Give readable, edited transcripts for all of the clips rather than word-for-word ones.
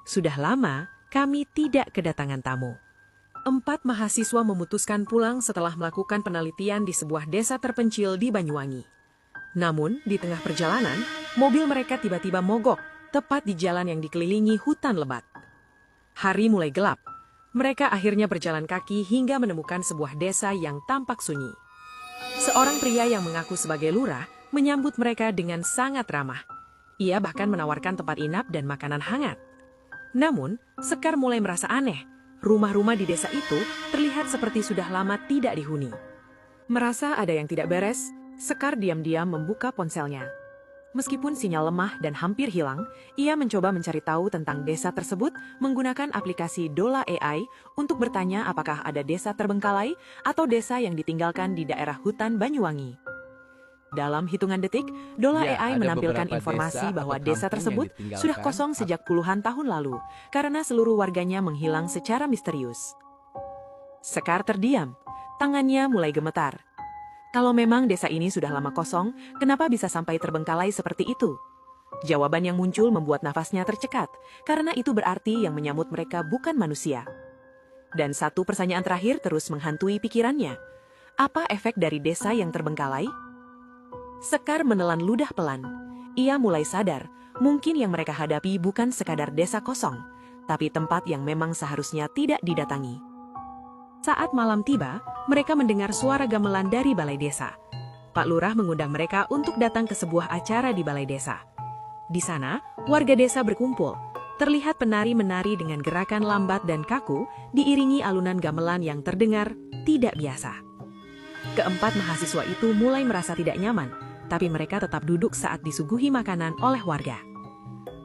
Sudah lama kami tidak kedatangan tamu. 4 mahasiswa memutuskan pulang setelah melakukan penelitian di sebuah desa terpencil di Banyuwangi. Namun, di tengah perjalanan, mobil mereka tiba-tiba mogok, tepat di jalan yang dikelilingi hutan lebat. Hari mulai gelap. Mereka akhirnya berjalan kaki hingga menemukan sebuah desa yang tampak sunyi. Seorang pria yang mengaku sebagai lurah menyambut mereka dengan sangat ramah. Ia bahkan menawarkan tempat inap dan makanan hangat. Namun, Sekar mulai merasa aneh. Rumah-rumah di desa itu terlihat seperti sudah lama tidak dihuni. Merasa ada yang tidak beres, Sekar diam-diam membuka ponselnya. Meskipun sinyal lemah dan hampir hilang, ia mencoba mencari tahu tentang desa tersebut menggunakan aplikasi Dola AI untuk bertanya apakah ada desa terbengkalai atau desa yang ditinggalkan di daerah hutan Banyuwangi. Dalam hitungan detik, Dola AI menampilkan informasi bahwa desa tersebut sudah kosong sejak puluhan tahun lalu karena seluruh warganya menghilang secara misterius. Sekar terdiam, tangannya mulai gemetar. Kalau memang desa ini sudah lama kosong, kenapa bisa sampai terbengkalai seperti itu? Jawaban yang muncul membuat nafasnya tercekat, karena itu berarti yang menyambut mereka bukan manusia. Dan satu pertanyaan terakhir terus menghantui pikirannya. Apa efek dari desa yang terbengkalai? Sekar menelan ludah pelan. Ia mulai sadar, mungkin yang mereka hadapi bukan sekadar desa kosong, tapi tempat yang memang seharusnya tidak didatangi. Saat malam tiba, mereka mendengar suara gamelan dari balai desa. Pak Lurah mengundang mereka untuk datang ke sebuah acara di balai desa. Di sana, warga desa berkumpul. Terlihat penari menari dengan gerakan lambat dan kaku, diiringi alunan gamelan yang terdengar tidak biasa. Keempat mahasiswa itu mulai merasa tidak nyaman, tapi mereka tetap duduk saat disuguhi makanan oleh warga.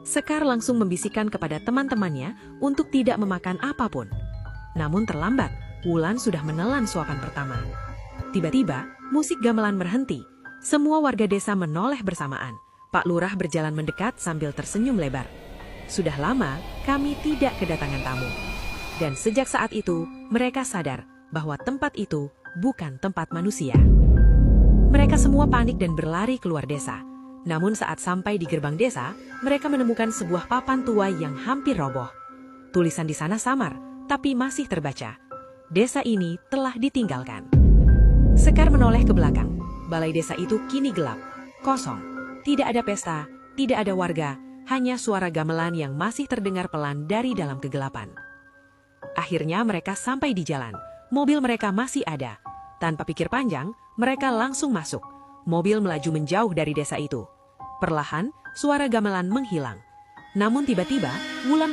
Sekar langsung membisikkan kepada teman-temannya untuk tidak memakan apapun. Namun terlambat, Wulan sudah menelan suapan pertama. Tiba-tiba, musik gamelan berhenti. Semua warga desa menoleh bersamaan. Pak Lurah berjalan mendekat sambil tersenyum lebar. Sudah lama kami tidak kedatangan tamu. Dan sejak saat itu, mereka sadar bahwa tempat itu bukan tempat manusia. Mereka semua panik dan berlari keluar desa. Namun saat sampai di gerbang desa, mereka menemukan sebuah papan tua yang hampir roboh. Tulisan di sana samar, tapi masih terbaca. Desa ini telah ditinggalkan. Sekar menoleh ke belakang. Balai desa itu kini gelap, kosong. Tidak ada pesta, tidak ada warga, hanya suara gamelan yang masih terdengar pelan dari dalam kegelapan. Akhirnya mereka sampai di jalan. Mobil mereka masih ada. Tanpa pikir panjang, mereka langsung masuk. Mobil melaju menjauh dari desa itu. Perlahan, suara gamelan menghilang. Namun tiba-tiba, Wulan